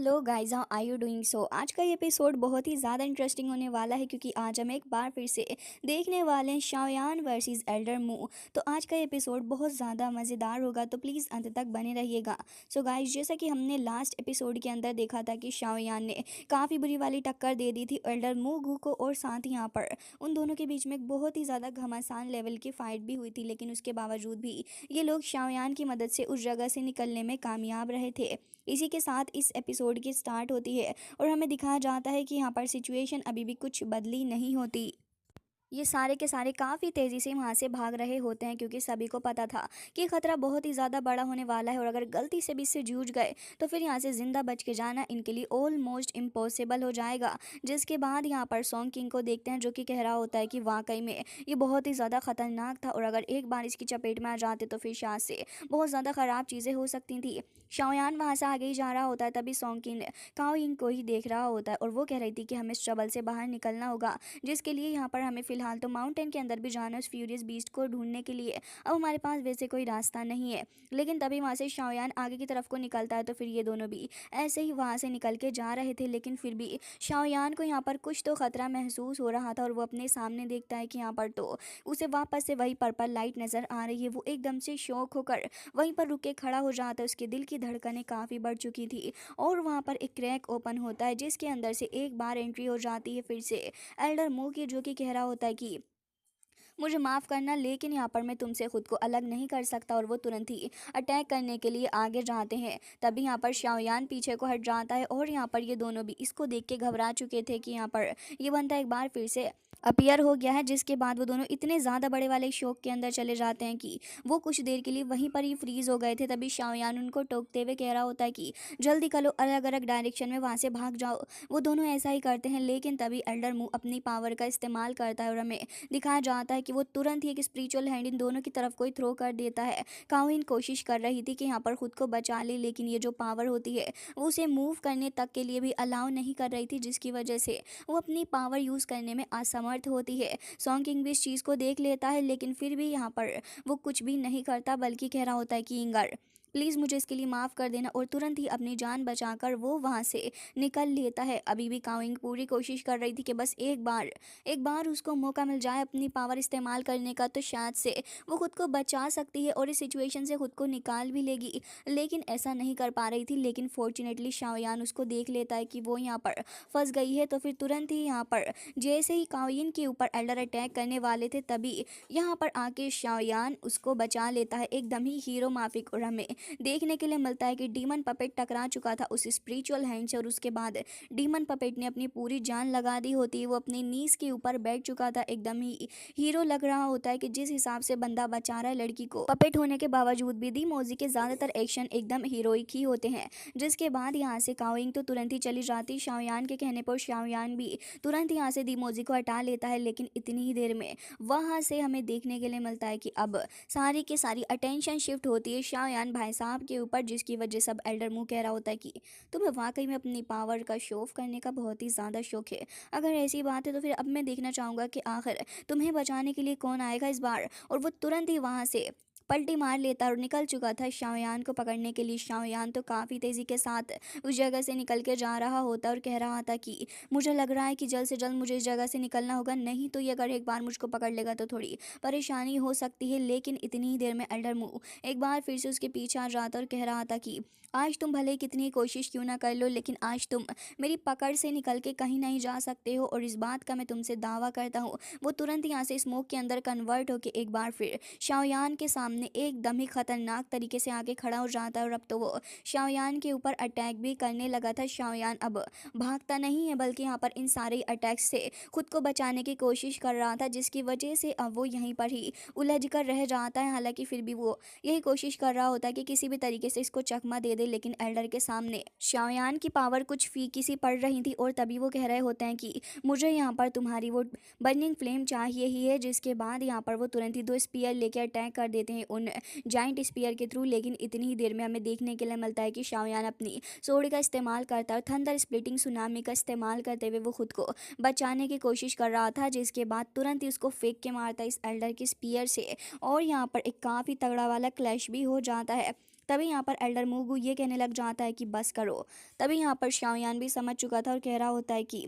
Hello guys, how are you doing? आज का ये एपिसोड बहुत ही ज़्यादा इंटरेस्टिंग होने वाला है क्योंकि आज हम एक बार फिर से देखने वाले हैं शाओयान वर्सेस एल्डर मू। तो आज का एपिसोड बहुत ज़्यादा मज़ेदार होगा, तो प्लीज़ अंत तक बने रहिएगा। गाइस, जैसा कि हमने लास्ट एपिसोड के अंदर देखा था कि शाओयान ने काफ़ी बुरी वाली टक्कर दे दी थी एल्डर मू गू को, और साथ ही यहाँ पर उन दोनों के बीच में एक बहुत ही ज़्यादा घमासान लेवल की फाइट भी हुई थी, लेकिन उसके बावजूद भी ये लोग शाओयान की मदद से उस जगह से निकलने में कामयाब रहे थे। इसी के साथ इस एपिसोड की स्टार्ट होती है और हमें दिखाया जाता है कि यहाँ पर सिचुएशन अभी भी कुछ बदली नहीं होती। ये सारे के सारे काफ़ी तेज़ी से वहाँ से भाग रहे होते हैं क्योंकि सभी को पता था कि खतरा बहुत ही ज़्यादा बड़ा होने वाला है और अगर गलती से भी इससे जूझ गए तो फिर यहाँ से ज़िंदा बच के जाना इनके लिए ऑलमोस्ट इम्पॉसिबल हो जाएगा। जिसके बाद यहाँ पर सॉन्ग किंग को देखते हैं जो कि कह रहा होता है कि वाकई में ये बहुत ही ज़्यादा खतरनाक था और अगर एक बार इसकी चपेट में आ जाते तो फिर शायद से बहुत ज़्यादा ख़राब चीज़ें हो सकती थी। शाओयान वहाँ से आगे ही जा रहा होता है, तभी सॉन्ग किंग काओ यिंग को ही देख रहा होता है और वो कह रही थी कि हमें इस ट्रबल से बाहर निकलना होगा, जिसके लिए यहाँ पर हमें फ़िलहाल तो माउंटेन के अंदर भी जाना है उस फ्यूरियस बीस्ट को ढूंढने के लिए। अब हमारे पास वैसे कोई रास्ता नहीं है, लेकिन तभी वहाँ से शाओयान आगे की तरफ को निकलता है तो फिर ये दोनों भी ऐसे ही वहाँ से निकल के जा रहे थे, लेकिन फिर भी शाओयान को यहाँ पर कुछ तो खतरा महसूस हो रहा था और वो अपने सामने देखता है कि यहाँ पर तो उसे वापस से वही पर्पल लाइट नज़र आ रही है। वो एकदम से शॉक होकर वहीं पर रुक के खड़ा हो जाता है। उसके दिल की धड़कनें काफ़ी बढ़ चुकी थी और वहाँ पर एक क्रैक ओपन होता है जिसके अंदर से एक बार एंट्री हो जाती है फिर से एल्डर मू की, जो कि कह रहा होता है कि मुझे माफ़ करना, लेकिन यहाँ पर मैं तुमसे खुद को अलग नहीं कर सकता, और वो तुरंत ही अटैक करने के लिए आगे जाते हैं। तभी यहाँ पर शाओयान पीछे को हट जाता है और यहाँ पर ये दोनों भी इसको देख के घबरा चुके थे कि यहाँ पर ये बंदा एक बार फिर से अपीयर हो गया है। जिसके बाद वो दोनों इतने ज़्यादा बड़े वाले शौक के अंदर चले जाते हैं कि वो कुछ देर के लिए वहीं पर ही फ्रीज हो गए थे। तभी शाओयान उनको टोकते हुए कह रहा होता है कि जल्दी करो, अलग अलग डायरेक्शन में वहाँ से भाग जाओ। वो दोनों ऐसा ही करते हैं, लेकिन तभी एल्डर मू अपनी पावर का इस्तेमाल करता है और हमें दिखाया जाता है कि वो तुरंत ही एक स्पिरिचुअल हैंड इन दोनों की तरफ को ही थ्रो कर देता है। काओइन कोशिश कर रही थी कि यहाँ पर खुद को बचा ले, लेकिन ये जो पावर होती है वो उसे मूव करने तक के लिए भी अलाउ नहीं कर रही थी, जिसकी वजह से वो अपनी पावर यूज़ करने में असमर्थ होती है। सॉन्ग किंग भी इस चीज़ को देख लेता है, लेकिन फिर भी यहाँ पर वो कुछ भी नहीं करता, बल्कि कह रहा होता है कि इंगर प्लीज़ मुझे इसके लिए माफ़ कर देना, और तुरंत ही अपनी जान बचाकर वो वहाँ से निकल लेता है। अभी भी काओइंग पूरी कोशिश कर रही थी कि बस एक बार उसको मौका मिल जाए अपनी पावर इस्तेमाल करने का, तो शायद से वो खुद को बचा सकती है और इस सिचुएशन से खुद को निकाल भी लेगी, लेकिन ऐसा नहीं कर पा रही थी। लेकिन फॉर्चुनेटली शाओयान उसको देख लेता है कि वो यहाँ पर फंस गई है, तो फिर तुरंत ही यहाँ पर जैसे ही काओयिन के ऊपर एल्डर अटैक करने वाले थे, तभी यहाँ पर आके शाओयान उसको बचा लेता है एकदम ही हीरो माफिक। और हमें देखने के लिए मिलता है कि डीमन पपेट टकरा चुका था उस स्पिरिचुअल हैंड से, और उसके बाद डीमन पपेट ने अपनी पूरी जान लगा दी होती है। वो अपनी नीज के ऊपर बैठ चुका था, एकदम ही हीरो लग रहा होता है कि जिस हिसाब से बंदा बचा रहा है लड़की को। पपेट होने के बावजूद भी दी मोजी के ज़्यादातर एक्शन एकदम हीरोइक ही होते हैं। जिसके बाद यहाँ से काओइंग तो तुरंत ही चली जाती शाओयान के कहने पर। शाओयान भी तुरंत यहाँ से दीमोजी को हटा लेता है, लेकिन इतनी ही देर में वहाँ से हमें देखने के लिए मिलता है कि अब सारी की सारी अटेंशन शिफ्ट होती है शाओयान भाई साहब के ऊपर, जिसकी वजह से अब एल्डर मुंह कह रहा होता है कि तुम्हें वाकई में अपनी पावर का शो ऑफ करने का बहुत ही ज़्यादा शौक है। अगर ऐसी बात है तो फिर अब मैं देखना चाहूँगा कि आखिर तुम्हें बचाने के लिए कौन आएगा इस बार। और वो तुरंत ही वहाँ से पलटी मार लेता और निकल चुका था शाओयान को पकड़ने के लिए। शाओयान तो काफ़ी तेज़ी के साथ उस जगह से निकल के जा रहा होता और कह रहा था कि मुझे लग रहा है कि जल्द से जल्द मुझे इस जगह से निकलना होगा, नहीं तो ये अगर एक बार मुझको पकड़ लेगा तो थोड़ी परेशानी हो सकती है। लेकिन इतनी ही देर में एल्डर मू एक बार फिर से उसके पीछे आ जाता और कह रहा था कि आज तुम भले कितनी कोशिश क्यों ना कर लो, लेकिन आज तुम मेरी पकड़ से निकल के कहीं नहीं जा सकते हो, और इस बात का मैं तुमसे दावा करता हूँ। वो तुरंत यहाँ से स्मोक के अंदर कन्वर्ट होकर एक बार फिर शाओयान के सामने एकदम ही खतरनाक तरीके से आके खड़ा हो जाता है, और अब तो वो शाओयान के ऊपर अटैक भी करने लगा था। शाओयान अब भागता नहीं है, बल्कि यहाँ पर इन सारे अटैक्स से खुद को बचाने की कोशिश कर रहा था, जिसकी वजह से अब वो यहीं पर ही उलझ कर रह जाता है। हालांकि फिर भी वो यही कोशिश कर रहा होता है कि किसी भी तरीके से इसको चकमा दे दे, लेकिन एल्डर के सामने शाओयान की पावर कुछ फीकी सी पड़ रही थी। और तभी वो कह रहे होते हैं कि मुझे यहाँ पर तुम्हारी वो बर्निंग फ्लेम चाहिए ही है। जिसके बाद यहाँ पर वो तुरंत ही दो स्पीयर लेके अटैक कर देते हैं उन जाइंट स्पीयर के थ्रू। लेकिन इतनी ही देर में हमें देखने के लिए मिलता है कि शाओयान अपनी सोड का इस्तेमाल करता है और थंडर स्प्लिटिंग सुनामी का इस्तेमाल करते हुए वो खुद को बचाने की कोशिश कर रहा था। जिसके बाद तुरंत ही उसको फेंक के मारता है इस एल्डर के स्पीयर से, और यहाँ पर एक काफ़ी तगड़ा वाला क्लैश भी हो जाता है। तभी यहाँ पर एल्डर मूगू ये कहने लग जाता है कि बस करो। तभी यहाँ पर शाओयान भी समझ चुका था और कह रहा होता है कि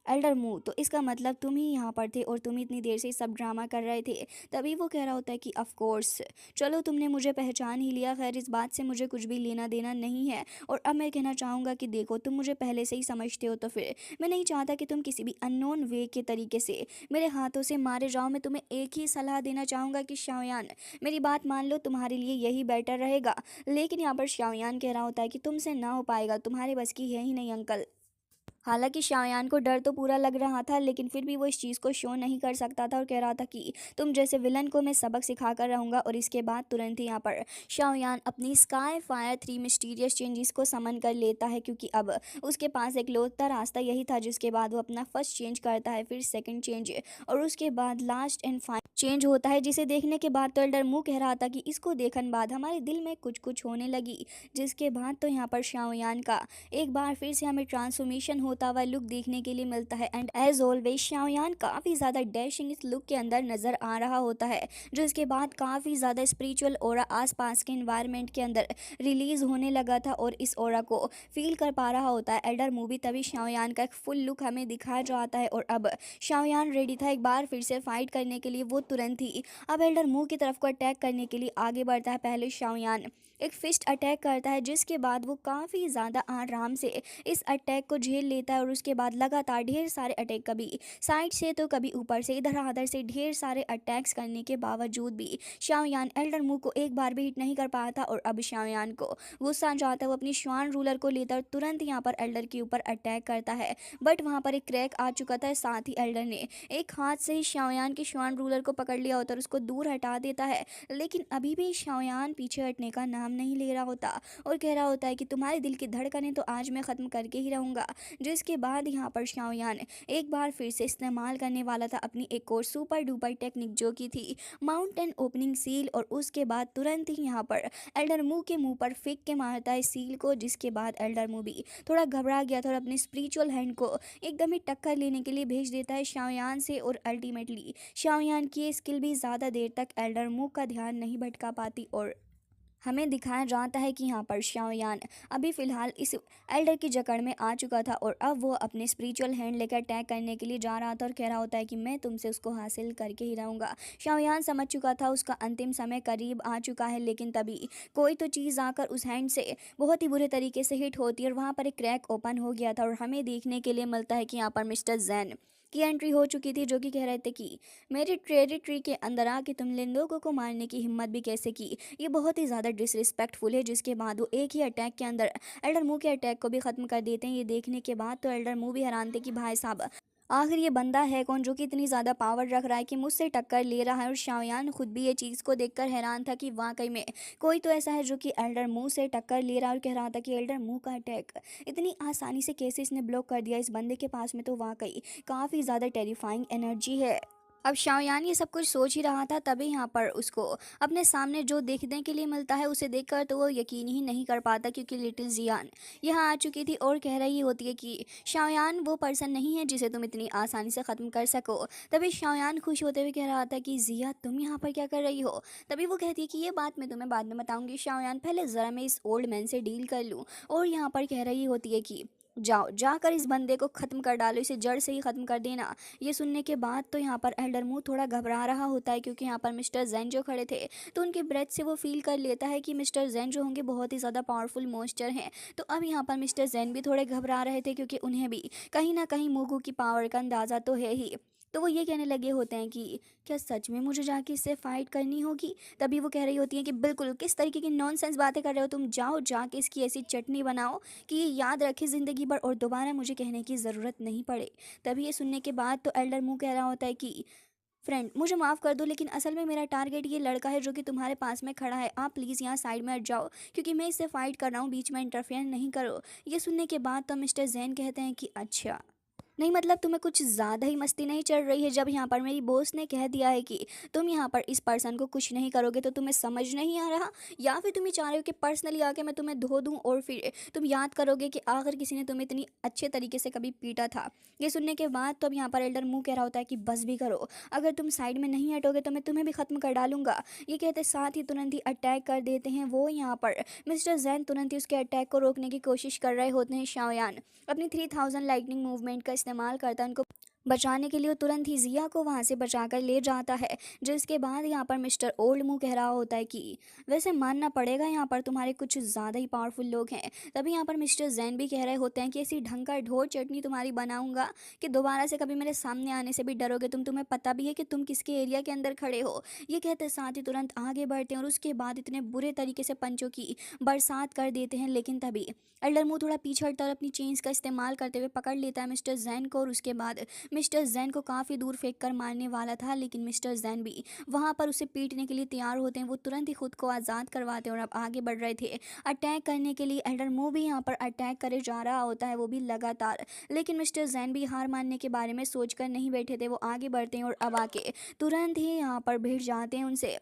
एल्डर मू, तो इसका मतलब तुम ही यहाँ पर थे और तुम ही इतनी देर से सब ड्रामा कर रहे थे। तभी वो कह रहा होता है कि ऑफ कोर्स, चलो तुमने मुझे पहचान ही लिया, खैर इस बात से मुझे कुछ भी लेना देना नहीं है। और अब मैं कहना चाहूँगा कि देखो, तुम मुझे पहले से ही समझते हो तो फिर मैं नहीं चाहता कि तुम किसी भी अननोन वे के तरीके से मेरे हाथों से मारे जाओ। मैं तुम्हें एक ही सलाह देना चाहूँगा कि शाओयान, मेरी बात मान लो, तुम्हारे लिए यही बेटर रहेगा। लेकिन यहाँ पर शाओयान कह रहा होता है कि तुमसे ना हो पाएगा, तुम्हारे बस की है ही नहीं अंकल। हालांकि शाओयान को डर तो पूरा लग रहा था, लेकिन फिर भी वो इस चीज़ को शो नहीं कर सकता था और कह रहा था कि तुम जैसे विलन को मैं सबक सिखा कर रहूँगा। और इसके बाद तुरंत ही यहाँ पर शाओयान अपनी स्काई फायर 3 मिस्टीरियस चेंजेस को समन कर लेता है, क्योंकि अब उसके पास एक लौता रास्ता यही था, जिसके बाद वो अपना फर्स्ट चेंज करता है, फिर सेकंड चेंज, और उसके बाद लास्ट एंड फाइनल चेंज होता है, जिसे देखने के बाद तो एल्डर मुंह कह रहा था कि इसको देखने बाद हमारे दिल में कुछ कुछ होने लगी। जिसके बाद तो यहाँ पर शाओयान का एक बार फिर से हमें ट्रांसफॉर्मेशन होता हुआ लुक देखने के लिए मिलता है। एंड एज ऑलवेज शाओयान काफ़ी ज़्यादा डैशिंग इस लुक के अंदर नज़र आ रहा होता है, जो इसके बाद काफ़ी ज़्यादा स्पिरिचुअल ऑरा आसपास के इन्वायरमेंट के अंदर रिलीज होने लगा था और इस ऑरा को फील कर पा रहा होता है एल्डर मूवी। तभी शाओयान का एक फुल लुक हमें दिखाया जाता है और अब शाओयान रेडी था एक बार फिर से फाइट करने के लिए। वो तुरंत ही अब एल्डर मुंह की तरफ को अटैक करने के लिए आगे बढ़ता है। पहले शाओयान एक फिस्ट अटैक करता है, जिसके बाद वो काफ़ी ज़्यादा आराम से इस अटैक को झेल लेता है और उसके बाद लगातार ढेर सारे अटैक, कभी साइड से तो कभी ऊपर से, इधर उधर से ढेर सारे अटैक्स करने के बावजूद भी शाओयान एल्डर मुंह को एक बार भी हिट नहीं कर पाया था। और अब शाओयान को गुस्सा जाता है, वो अपनी श्वान रूलर को लेता है तुरंत यहाँ पर एल्डर के ऊपर अटैक करता है। बट वहाँ पर एक क्रैक आ चुका था, साथ ही एल्डर ने एक हाथ से ही शाओयान के श्वान रूलर को पकड़ लिया होता है और उसको दूर हटा देता है। लेकिन अभी भी शाओयान पीछे हटने का नाम नहीं ले रहा होता और कह रहा होता है कि तुम्हारे दिल की धड़कनें तो आज मैं ख़त्म करके ही रहूँगा। जिसके बाद यहाँ पर शाओयान एक बार फिर से इस्तेमाल करने वाला था अपनी एक और सुपर डुपर टेक्निक, जो की थी माउंटेन ओपनिंग सील। और उसके बाद तुरंत ही यहाँ पर एल्डर मुंह के मुंह पर फेंक के मारता है सील को, जिसके बाद एल्डर मुंह भी थोड़ा घबरा गया था और अपने स्पिरिचुअल हैंड को एकदम ही टक्कर लेने के लिए भेज देता है शाओयान से। और अल्टीमेटली शाओयान की ये स्किल भी ज़्यादा देर तक एल्डर मुंह का ध्यान नहीं भटका पाती और हमें दिखाया जाता है कि यहाँ पर शाओयान अभी फ़िलहाल इस एल्डर की जकड़ में आ चुका था और अब वो अपने स्पिरिचुअल हैंड लेकर अटैक करने के लिए जा रहा था और कह रहा होता है कि मैं तुमसे उसको हासिल करके ही रहूँगा। शाओयान समझ चुका था उसका अंतिम समय करीब आ चुका है, लेकिन तभी कोई तो चीज़ आकर उस हैंड से बहुत ही बुरे तरीके से हिट होती है और वहाँ पर एक क्रैक ओपन हो गया था और हमें देखने के लिए मिलता है कि यहाँ पर मिस्टर जैन की एंट्री हो चुकी थी, जो कि कह रहे थे कि मेरी टेरिटरी के अंदर आके तुम लिंदोगो को मारने की हिम्मत भी कैसे की, ये बहुत ही ज़्यादा डिसरिस्पेक्टफुल है। जिसके बाद वो एक ही अटैक के अंदर एल्डर मू के अटैक को भी ख़त्म कर देते हैं। ये देखने के बाद तो एल्डर मू भी हैरान थे कि भाई साहब आखिर ये बंदा है कौन जो कि इतनी ज़्यादा पावर रख रहा है कि मुझसे टक्कर ले रहा है। और शाओयान खुद भी ये चीज़ को देखकर हैरान था कि वाकई में कोई तो ऐसा है जो कि एल्डर मू से टक्कर ले रहा है और कह रहा था कि एल्डर मू का अटैक इतनी आसानी से कैसे इसने ब्लॉक कर दिया। इस बंदे के पास में तो वाकई काफ़ी ज़्यादा टेरिफाइंग एनर्जी है। अब शाओयान ये सब कुछ सोच ही रहा था, तभी यहाँ पर उसको अपने सामने जो देखने के लिए मिलता है उसे देखकर तो वो यकीन ही नहीं कर पाता, क्योंकि लिटिल जियान यहाँ आ चुकी थी और कह रही होती है कि शाओयान वो पर्सन नहीं है जिसे तुम इतनी आसानी से ख़त्म कर सको। तभी शाओयान खुश होते हुए कह रहा था कि जिया तुम यहाँ पर क्या कर रही हो। तभी वो कहती है कि ये बात मैं तुम्हें बाद में बताऊँगी शाओयान, पहले ज़रा मैं इस ओल्ड मैन से डील कर लूँ। और यहाँ पर कह रही होती है कि जाओ जाकर इस बंदे को ख़त्म कर डालो, इसे जड़ से ही ख़त्म कर देना। ये सुनने के बाद तो यहाँ पर एल्डर मू थोड़ा घबरा रहा होता है, क्योंकि यहाँ पर मिस्टर जैन जो खड़े थे तो उनके ब्रेथ से वो फील कर लेता है कि मिस्टर जैन जो होंगे बहुत ही ज़्यादा पावरफुल मोस्टर हैं। तो अब यहाँ पर मिस्टर जैन भी थोड़े घबरा रहे थे, क्योंकि उन्हें भी कहीं ना कहीं मूगू की पावर का अंदाज़ा तो है ही। तो वो ये कहने लगे होते हैं कि क्या सच में मुझे जाके इससे फाइट करनी होगी। तभी वो कह रही होती है कि बिल्कुल, किस तरीके की नॉनसेंस बातें कर रहे हो तुम, जाओ जाके इसकी ऐसी चटनी बनाओ कि ये याद रखे ज़िंदगी भर और दोबारा मुझे कहने की ज़रूरत नहीं पड़े। तभी ये सुनने के बाद तो एल्डर मुंह कह रहा होता है कि फ्रेंड मुझे माफ़ कर दो, लेकिन असल में मेरा टारगेट ये लड़का है जो कि तुम्हारे पास में खड़ा है। आप प्लीज़ यहाँ साइड में हट जाओ, क्योंकि मैं इससे फाइट कर रहा हूँ, बीच में इंटरफेयर नहीं करो। ये सुनने के बाद तो मिस्टर जैन कहते हैं कि अच्छा, नहीं मतलब तुम्हें कुछ ज़्यादा ही मस्ती नहीं चढ़ रही है जब यहाँ पर मेरी बॉस ने कह दिया है कि तुम यहाँ पर इस पर्सन को कुछ नहीं करोगे तो तुम्हें समझ नहीं आ रहा, या फिर तुम ये चाह रहे हो कि पर्सनली आके मैं तुम्हें धो दूँ और फिर तुम याद करोगे कि आखिर किसी ने तुम्हें इतनी अच्छे तरीके से कभी पीटा था। ये सुनने के बाद तो अब यहाँ पर एल्डर मुंह कह रहा होता है कि बस भी करो, अगर तुम साइड में नहीं हटोगे तो मैं तुम्हें भी ख़त्म कर डालूंगा। ये कहते साथ ही तुरंत ही अटैक कर देते हैं वो यहाँ पर मिस्टर जैन। तुरंत ही उसके अटैक को रोकने की कोशिश कर रहे होते हैं शाओयान। अपनी 3000 लाइटनिंग मूवमेंट का इस्तेमाल करता है उनको बचाने के लिए। वो तुरंत ही जिया को वहां से बचाकर ले जाता है, जिसके बाद यहाँ पर मिस्टर ओल्ड मुंह कह रहा होता है कि वैसे मानना पड़ेगा यहाँ पर तुम्हारे कुछ ज़्यादा ही पावरफुल लोग हैं। तभी यहाँ पर मिस्टर जैन भी कह रहे होते हैं कि ऐसी ढंग का ढोर चटनी तुम्हारी बनाऊंगा कि दोबारा से कभी मेरे सामने आने से भी डरोगे तुम। तुम्हें पता भी है कि तुम किसके एरिया के अंदर खड़े हो। ये कहते साथ ही तुरंत आगे बढ़ते हैं और उसके बाद इतने बुरे तरीके से पंचों की बरसात कर देते हैं। लेकिन तभी एल्डर मुंह थोड़ा पीछे हटता और अपनी चेन्स का इस्तेमाल करते हुए पकड़ लेता है मिस्टर जैन को, और उसके बाद मिस्टर जैन को काफ़ी दूर फेंक कर मारने वाला था। लेकिन मिस्टर जैन भी वहाँ पर उसे पीटने के लिए तैयार होते हैं। वो तुरंत ही खुद को आज़ाद करवाते हैं और अब आगे बढ़ रहे थे अटैक करने के लिए। एल्डर मुंह भी यहाँ पर अटैक करे जा रहा होता है, वो भी लगातार। लेकिन मिस्टर जैन भी हार मानने के बारे में सोचकर नहीं बैठे थे, वो आगे बढ़ते हैं और अब आके तुरंत ही यहाँ पर भिड़ जाते हैं उनसे।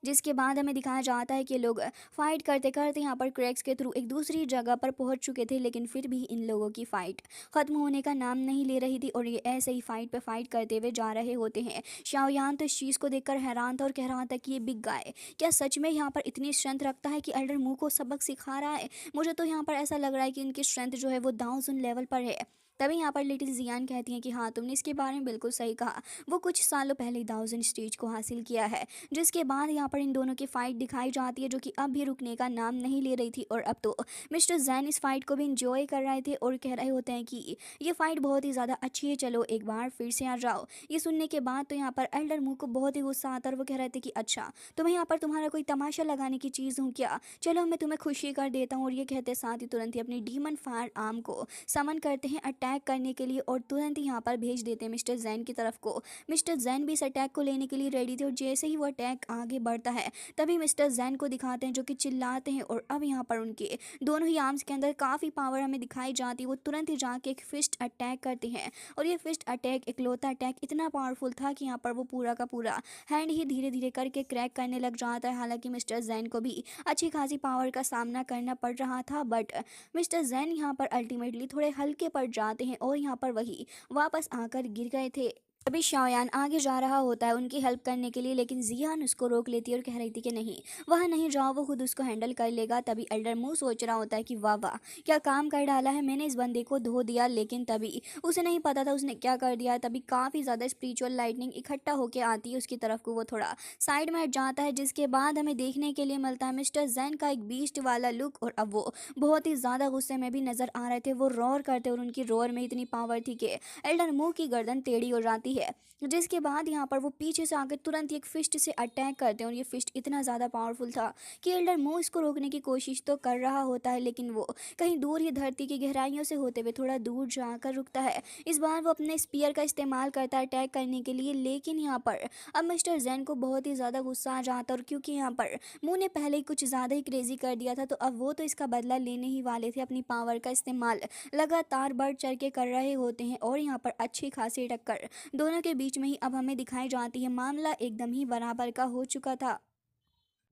जिसके बाद हमें दिखाया जाता है कि लोग फाइट करते करते यहाँ पर क्रैक्स के थ्रू एक दूसरी जगह पर पहुँच चुके थे। लेकिन फिर भी इन लोगों की फ़ाइट ख़त्म होने का नाम नहीं ले रही थी और ये ऐसे ही फाइट पे फाइट करते हुए जा रहे होते हैं। शाओयान तो इस चीज़ को देखकर हैरान था और कह रहा था कि ये बिग गाय क्या सच में यहाँ पर इतनी स्ट्रेंथ रखता है कि एल्डर मुंह को सबक सिखा रहा है। मुझे तो यहाँ पर ऐसा लग रहा है कि इनकी स्ट्रेंथ जो है वो दाउज़न लेवल पर है। तभी यहाँ पर लिटिल जियान कहती हैं कि हाँ तुमने इसके बारे में बिल्कुल सही कहा, वो कुछ सालों पहले 1000 स्टेज को हासिल किया है। जिसके बाद यहाँ पर इन दोनों की फाइट दिखाई जाती है जो कि अब भी रुकने का नाम नहीं ले रही थी। और अब तो मिस्टर जैन इस फाइट को भी इंजॉय कर रहे थे और कह रहे होते हैं कि ये फाइट बहुत ही ज़्यादा अच्छी है, चलो एक बार फिर से आ जाओ। ये सुनने के बाद तो यहाँ पर एल्डर मुंह को बहुत ही गुस्सा आता है और वो कह रहे थे कि अच्छा तो मैं यहाँ पर तुम्हारा कोई तमाशा लगाने की चीज़ हूँ क्या, चलो मैं तुम्हें खुशी कर देता हूँ। और ये कहते साथ ही तुरंत ही अपनी डीमन फायर आर्म को समन करते हैं अटैक करने के लिए और तुरंत ही यहाँ पर भेज देते हैं मिस्टर जैन की तरफ को। मिस्टर जैन भी इस अटैक को लेने के लिए रेडी थे और जैसे ही वो अटैक आगे बढ़ता है तभी मिस्टर जैन को दिखाते हैं जो कि चिल्लाते हैं। और अब यहाँ पर उनके दोनों ही आर्म्स के अंदर काफ़ी पावर हमें दिखाई जाती है। वो तुरंत ही जाके एक फिस्ट अटैक करते हैं और ये फिस्ट अटैक इकलौता अटैक इतना पावरफुल था कि यहाँ पर वो पूरा का पूरा हैंड ही धीरे धीरे करके क्रैक करने लग जाता है। हालांकि मिस्टर जैन को भी अच्छी खासी पावर का सामना करना पड़ रहा था, बट मिस्टर जैन यहाँ पर अल्टीमेटली थोड़े हल्के पड़ जाते हैं और यहाँ पर वही वापस आकर गिर गए थे। अभी शाओयान आगे जा रहा होता है उनकी हेल्प करने के लिए, लेकिन जियान उसको रोक लेती है और कह रही थी कि नहीं वहाँ नहीं जाओ, वो खुद उसको हैंडल कर लेगा। तभी एल्डर मुंह सोच रहा होता है कि वाह वाह क्या काम कर डाला है मैंने, इस बंदे को धो दिया। लेकिन तभी उसे नहीं पता था उसने क्या कर दिया। तभी काफ़ी ज़्यादा स्पिरिचुअल लाइटनिंग इकट्ठा होकर आती है उसकी तरफ को, वो थोड़ा साइड में हट जाता है। जिसके बाद हमें देखने के लिए मिलता है मिस्टर जैन का एक बीस्ट वाला लुक, और अब वो बहुत ही ज़्यादा गुस्से में भी नज़र आ रहे थे। वो रोर करते और उनकी रोर में इतनी पावर थी कि एल्डर मुंह की गर्दन टेढ़ी हो जाती है। जिसके बाद यहाँ पर वो पीछे से आकर तुरंत ही एक फिस्ट से अटैक करते हैं और ये फिस्ट इतना ज़्यादा पावरफुल था कि एल्डर मुंह इसको रोकने की कोशिश तो कर रहा होता है, लेकिन वो कहीं दूर ही धरती की गहराइयों से होते हुए थोड़ा दूर जाकर रुकता है। इस बार वो अपने स्पीयर का इस्तेमाल करता है अटैक करने के लिए, लेकिन यहाँ पर अब मिस्टर जैन को बहुत ही ज़्यादा गुस्सा आ जाता है। और क्योंकि यहाँ पर मुंह ने पहले ही कुछ ज़्यादा ही क्रेजी कर दिया था तो अब वो तो इसका बदला लेने ही वाले थे। अपनी पावर का इस्तेमाल लगातार बढ़ चढ़ के कर रहे होते हैं और यहाँ पर अच्छी खासी टक्कर दोनों के बीच में ही अब हमें दिखाई जाती है। मामला एकदम ही बराबर का हो चुका था।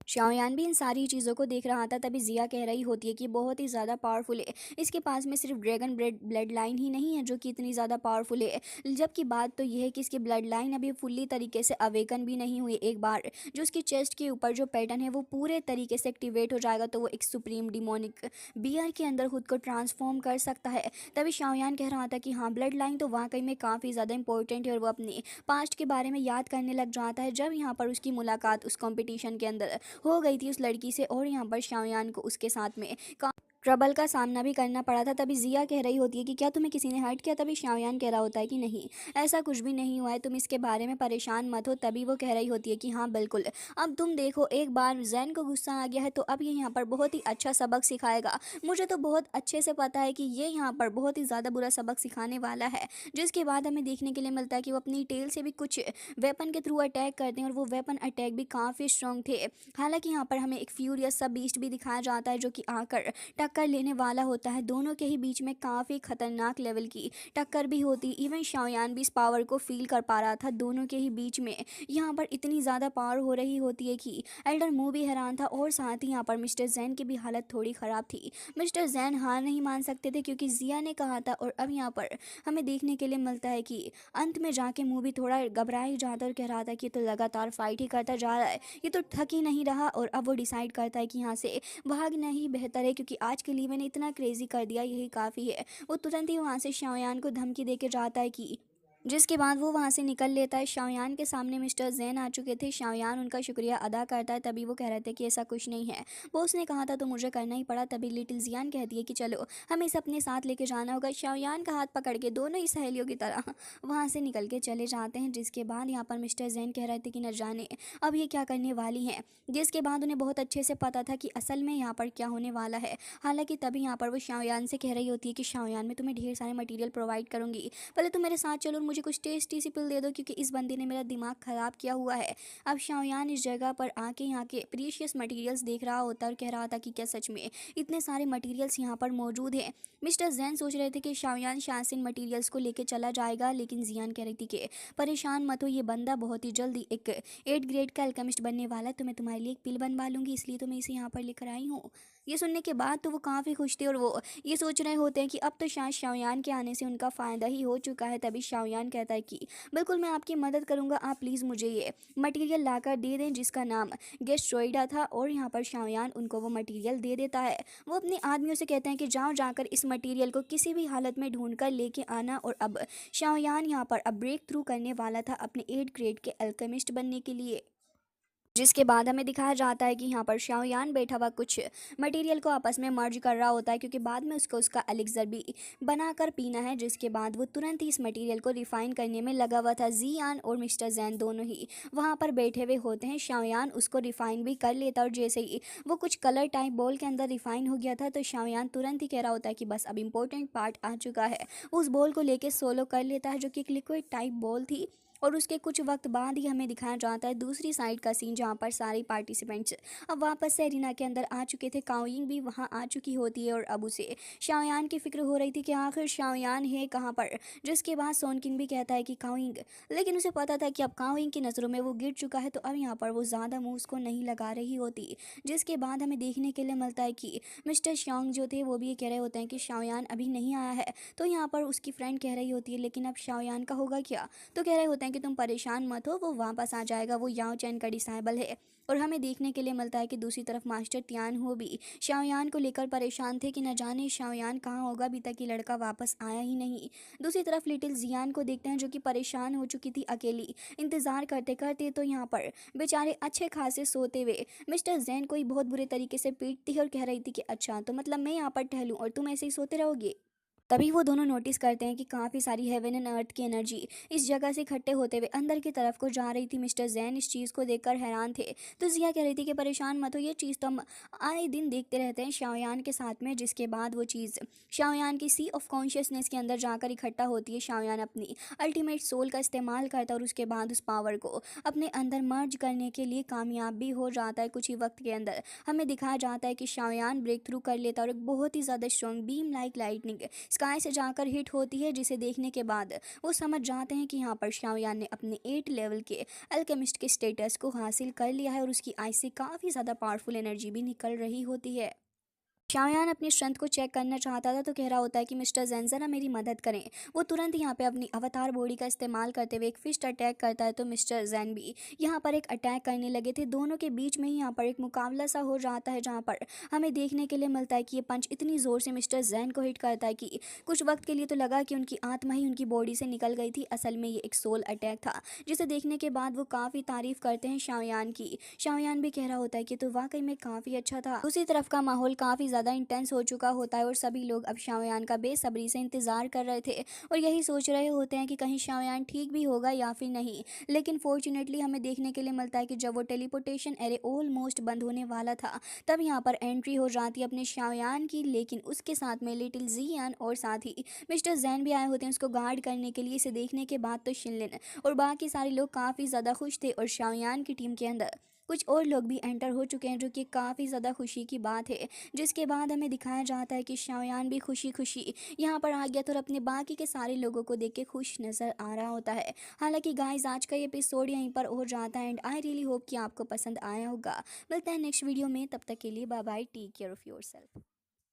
शाओयान भी इन सारी चीज़ों को देख रहा था। तभी जिया कह रही होती है कि बहुत ही ज़्यादा पावरफुल है, इसके पास में सिर्फ ड्रैगन ब्लड लाइन ही नहीं है जो कि इतनी ज़्यादा पावरफुल है, जबकि बात तो यह है कि इसकी ब्लड लाइन अभी फुल्ली तरीके से अवेकन भी नहीं हुई। एक बार जो उसकी चेस्ट के ऊपर जो पैटर्न है वो पूरे तरीके से एक्टिवेट हो जाएगा तो वो एक सुप्रीम डिमोनिक बियर के अंदर खुद को ट्रांसफॉर्म कर सकता है। तभी शाओयान कह रहा था कि हाँ ब्लड लाइन तो वाकई में काफ़ी ज़्यादा इंपॉर्टेंट है और वो अपने पास्ट के बारे में याद करने लग जाता है जब यहाँ पर उसकी मुलाकात उस कॉम्पिटिशन के अंदर हो गई थी उस लड़की से और यहाँ पर शाओयान को उसके साथ में ट्रबल का सामना भी करना पड़ा था। तभी जिया कह रही होती है कि क्या तुम्हें किसी ने हर्ट किया। तभी शाओयान कह रहा होता है कि नहीं ऐसा कुछ भी नहीं हुआ है, तुम इसके बारे में परेशान मत हो। तभी वो कह रही होती है कि हाँ बिल्कुल, अब तुम देखो एक बार जैन को गुस्सा आ गया है तो अब ये यहाँ पर बहुत ही अच्छा सबक सिखाएगा। मुझे तो बहुत अच्छे से पता है कि ये यहाँ पर बहुत ही ज़्यादा बुरा सबक सिखाने वाला है। जिसके बाद हमें देखने के लिए मिलता है कि वो अपनी टेल से भी कुछ वेपन के थ्रू अटैक करते हैं और वो वेपन अटैक भी काफ़ी स्ट्रॉन्ग थे। हालांकि यहाँ पर हमें एक फ्यूरियस सा बीस्ट भी दिखाया जाता है जो कि आकर टक्कर लेने वाला होता है। दोनों के ही बीच में काफ़ी खतरनाक लेवल की टक्कर भी होती। इवन शाओयान भी इस पावर को फील कर पा रहा था। दोनों के ही बीच में यहाँ पर इतनी ज़्यादा पावर हो रही होती है कि एल्डर मू भी हैरान था और साथ ही यहाँ पर मिस्टर जैन की भी हालत थोड़ी ख़राब थी। मिस्टर जैन हार नहीं मान सकते थे क्योंकि जिया ने कहा था। और अब यहाँ पर हमें देखने के लिए मिलता है कि अंत में जाके मू भी थोड़ा घबरा ही जाता और कह रहा था कि ये तो लगातार फाइट ही करता जा रहा है, ये तो थक ही नहीं रहा। और अब वो डिसाइड करता है कि यहाँ से भागना ही बेहतर है क्योंकि आज के लिए मैंने इतना क्रेजी कर दिया, यही काफ़ी है। वो तुरंत ही वहाँ से शाओयान को धमकी दे के जाता है कि जिसके बाद वो वहाँ से निकल लेता है। शाओयान के सामने मिस्टर जैन आ चुके थे। शाओयान उनका शुक्रिया अदा करता है। तभी वो कह रहे थे कि ऐसा कुछ नहीं है, बॉस ने कहा था तो मुझे करना ही पड़ा। तभी लिटिल जियान कहती है कि चलो हमें इसे अपने साथ लेके जाना होगा। शाओयान का हाथ पकड़ के दोनों ही सहेलियों की तरह वहाँ से निकल के चले जाते हैं। जिसके बाद यहाँ पर मिस्टर जैन कह रहे थे कि न जाने अब ये क्या करने वाली हैं। जिसके बाद उन्हें बहुत अच्छे से पता था कि असल में यहाँ पर क्या होने वाला है। हालांकि तभी यहाँ पर वो शाओयान से कह रही होती है कि शाओयान मैं तुम्हें ढेर सारे मटेरियल प्रोवाइड करूँगी, पहले तुम मेरे साथ चलो और मुझे कुछ टेस्टी सी पिल दे दो क्योंकि इस बंदी ने मेरा दिमाग ख़राब किया हुआ है। अब शाओयान इस जगह पर आके यहाँ के प्रीशियस मटेरियल्स देख रहा होता और कह रहा था कि क्या सच में इतने सारे मटेरियल्स यहाँ पर मौजूद हैं। मिस्टर जैन सोच रहे थे कि शाओयान शायद से इन मटेरियल्स को लेके चला जाएगा, लेकिन जियान कह रही थी कि परेशान मत हो, ये बंदा बहुत ही जल्दी एक 8 ग्रेड का अल्केमिस्ट बनने वाला है, तो मैं तुम्हारे लिए एक पिल बनवा लूँगी, इसलिए तो मैं इसे यहाँ पर लेकर आई हूँ। ये सुनने के बाद तो वो काफ़ी खुश थे और वो ये सोच रहे होते हैं कि अब तो शायद शाओयान के आने से उनका फ़ायदा ही हो चुका है। तभी शाओयान कहता है कि बिल्कुल मैं आपकी मदद करूंगा, आप प्लीज़ मुझे ये मटेरियल लाकर दे दें जिसका नाम गेस्ट्रोइडा था। और यहाँ पर शाओयान उनको वो मटेरियल दे देता है। वो अपने आदमियों से कहते हैं कि जाओ जाकर इस मटेरियल को किसी भी हालत में ढूंढ कर लेके आना। और अब शाओयान यहाँ पर अब ब्रेक थ्रू करने वाला था अपने 8 ग्रेड के अल्केमिस्ट बनने के लिए। जिसके बाद हमें दिखाया जाता है कि यहाँ पर शाओयान बैठा हुआ कुछ मटेरियल को आपस में मर्ज कर रहा होता है क्योंकि बाद में उसको उसका एलिक्सर भी बनाकर पीना है। जिसके बाद वो तुरंत ही इस मटेरियल को रिफाइन करने में लगा हुआ था। जियान और मिस्टर जैन दोनों ही वहाँ पर बैठे हुए होते हैं। शाओयान उसको रिफाइन भी कर लेता और जैसे ही वो कुछ कलर टाइप बॉल के अंदर रिफाइन हो गया था तो शाओयान तुरंत ही कह रहा होता है कि बस अब इम्पोर्टेंट पार्ट आ चुका है। वो उस बॉल को लेके सोलो कर लेता है जो कि एक लिक्विड टाइप बॉल थी। और उसके कुछ वक्त बाद ही हमें दिखाया जाता है दूसरी साइड का सीन जहाँ पर सारे पार्टिसिपेंट्स अब वापस से एरिना के अंदर आ चुके थे। काओयिंग भी वहाँ आ चुकी होती है और अब उसे शाओयान की फिक्र हो रही थी कि आखिर शाओयान है कहाँ पर। जिसके बाद सोन किंग भी कहता है कि काओयिंग, लेकिन उसे पता था कि अब काओयिंग की नज़रों में वो गिर चुका है तो अब यहाँ पर वो ज़्यादा मुँह उसको नहीं लगा रही होती। जिसके बाद हमें देखने के लिए मिलता है कि मिस्टर श्योंग जो थे वो भी ये कह रहे होते हैं कि शाओयान अभी नहीं आया है। तो यहाँ पर उसकी फ्रेंड कह रही होती है लेकिन अब शाओयान का होगा क्या। तो कह रहे होते हैं कि तुम परेशान मत हो, वो वापस आ जाएगा, वो याओ चैन का डिसाइबल है। और हमें देखने के लिए मिलता है कि दूसरी तरफ मास्टर तियान हो भी शाओयान को लेकर परेशान थे कि न जाने शाओयान कहाँ होगा, अभी तक ये लड़का वापस आया ही नहीं। दूसरी तरफ लिटिल जियान को देखते हैं जो कि परेशान हो चुकी थी अकेली इंतज़ार करते करते। तो यहाँ पर बेचारे अच्छे खासे सोते हुए मिस्टर जैन को ही बहुत बुरे तरीके से पीटती है और कह रही थी कि अच्छा तो मतलब मैं यहाँ पर टहलूँ और तुम ऐसे ही सोते रहोगे। तभी वो दोनों नोटिस करते हैं कि काफ़ी सारी हेवन एंड अर्थ की एनर्जी इस जगह से इकट्ठे होते हुए अंदर की तरफ को जा रही थी। मिस्टर जैन इस चीज़ को देखकर हैरान थे। तो जिया कह रही थी कि परेशान मत हो, ये चीज़ तो हम आए दिन देखते रहते हैं शाओयान के साथ में। जिसके बाद वो चीज़ शाओयान की सी ऑफ कॉन्शियसनेस के अंदर जाकर इकट्ठा होती है। शाओयान अपनी अल्टीमेट सोल का इस्तेमाल करता है और उसके बाद उस पावर को अपने अंदर मर्ज करने के लिए कामयाब भी हो जाता है। कुछ ही वक्त के अंदर हमें दिखाया जाता है कि शाओयान ब्रेक थ्रू कर लेता है और एक बहुत ही ज़्यादा strong beam like lightning sky से जाकर हिट होती है। जिसे देखने के बाद वो समझ जाते हैं कि यहाँ पर शाओयान ने अपने 8 लेवल के अल्केमिस्ट के स्टेटस को हासिल कर लिया है और उसकी आई से काफ़ी ज़्यादा पावरफुल एनर्जी भी निकल रही होती है। शाओयान अपनी स्ट्रेंथ को चेक करना चाहता था तो कह रहा होता है कि मिस्टर जैन ज़रा मेरी मदद करें। वो तुरंत यहाँ पे अपनी अवतार बॉडी का इस्तेमाल करते हुए एक फिस्ट अटैक करता है। तो मिस्टर जैन भी यहाँ पर एक अटैक करने लगे थे। दोनों के बीच में ही यहाँ पर एक मुकाबला सा हो जाता है जहाँ पर हमें देखने के लिए मिलता है कि ये पंच इतनी ज़ोर से मिस्टर जैन को हिट करता है कि कुछ वक्त के लिए तो लगा कि उनकी आत्मा ही उनकी बॉडी से निकल गई थी। असल में ये एक सोल अटैक था जिसे देखने के बाद वो काफ़ी तारीफ़ करते हैं शाओयान की। शाओयान भी कह रहा होता है कि तो वाकई में काफ़ी अच्छा था। दूसरी तरफ का माहौल काफ़ी ज़्यादा इंटेंस हो चुका होता है और सभी लोग अब शाओयान का बेसब्री से इंतज़ार कर रहे थे और यही सोच रहे होते हैं कि कहीं शाओयान ठीक भी होगा या फिर नहीं। लेकिन फॉर्चुनेटली हमें देखने के लिए मिलता है कि जब वो टेलीपोर्टेशन एरे ऑलमोस्ट बंद होने वाला था तब यहाँ पर एंट्री हो जाती है अपने शाओयान की। लेकिन उसके साथ में लिटिल जियान और साथ ही मिस्टर जैन भी आए होते हैं उसको गार्ड करने के लिए। इसे देखने के बाद तो शिनलिन और बाकी सारे लोग काफ़ी ज़्यादा खुश थे और शाओयान की टीम के अंदर कुछ और लोग भी एंटर हो चुके हैं, जो कि काफ़ी ज़्यादा खुशी की बात है। जिसके बाद हमें दिखाया जाता है कि शाओयान भी खुशी खुशी यहाँ पर आ गया था और अपने बाकी के सारे लोगों को देख के खुश नज़र आ रहा होता है। हालांकि गाइस आज का ये एपिसोड यहीं पर हो जाता है एंड आई रियली होप कि आपको पसंद आया होगा। मिलते हैं नेक्स्ट वीडियो में, तब तक के लिए bye bye, take care of yourself.